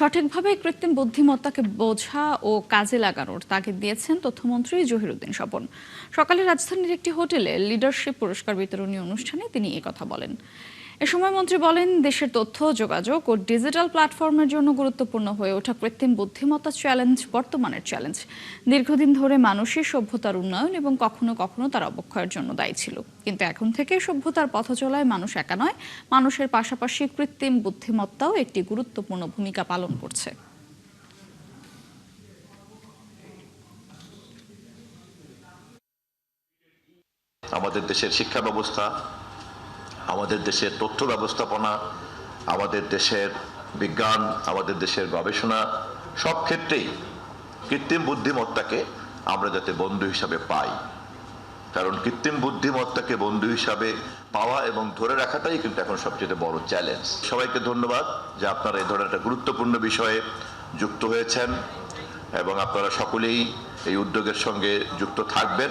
সঠিকভাবে কৃত্রিম বুদ্ধিমত্তাকে বোঝা ও কাজে লাগানোর তাগিদ দিয়েছেন তথ্যমন্ত্রী জহিরুদ্দিন স্বপন। সকালে রাজধানীর একটি হোটেলে লিডারশিপ পুরস্কার বিতরণী অনুষ্ঠানে তিনি একথা বলেন। এ সময় মন্ত্রী বলেন, দেশের তথ্য যোগাযোগ ও ডিজিটাল প্ল্যাটফর্মের জন্য গুরুত্বপূর্ণ হয়ে ওঠা কৃত্রিম বুদ্ধিমত্তা চ্যালেঞ্জ বর্তমানের চ্যালেঞ্জ। দীর্ঘদিন ধরে মানুষই সভ্যতার উন্নয়ন এবং কখনো কখনো তার অবক্ষয়ের জন্য দায়ী ছিল, কিন্তু এখন থেকে সভ্যতার পথ চলায় মানুষ একা নয়, মানুষের পাশাপাশি কৃত্রিম বুদ্ধিমত্তাও একটি গুরুত্বপূর্ণ ভূমিকা পালন করছে। আমাদের দেশের শিক্ষা ব্যবস্থা, আমাদের দেশের তথ্য ব্যবস্থাপনা, আমাদের দেশের বিজ্ঞান, আমাদের দেশের গবেষণা, সব ক্ষেত্রেই কৃত্রিম বুদ্ধিমত্তাকে আমরা যাতে বন্ধু হিসাবে পাই। কারণ কৃত্রিম বুদ্ধিমত্তাকে বন্ধু হিসাবে পাওয়া এবং ধরে রাখাটাই কিন্তু এখন সবচেয়ে বড় চ্যালেঞ্জ। সবাইকে ধন্যবাদ যে আপনারা এই ধরনের একটা গুরুত্বপূর্ণ বিষয়ে যুক্ত হয়েছেন এবং আপনারা সকলেই এই উদ্যোগের সঙ্গে যুক্ত থাকবেন।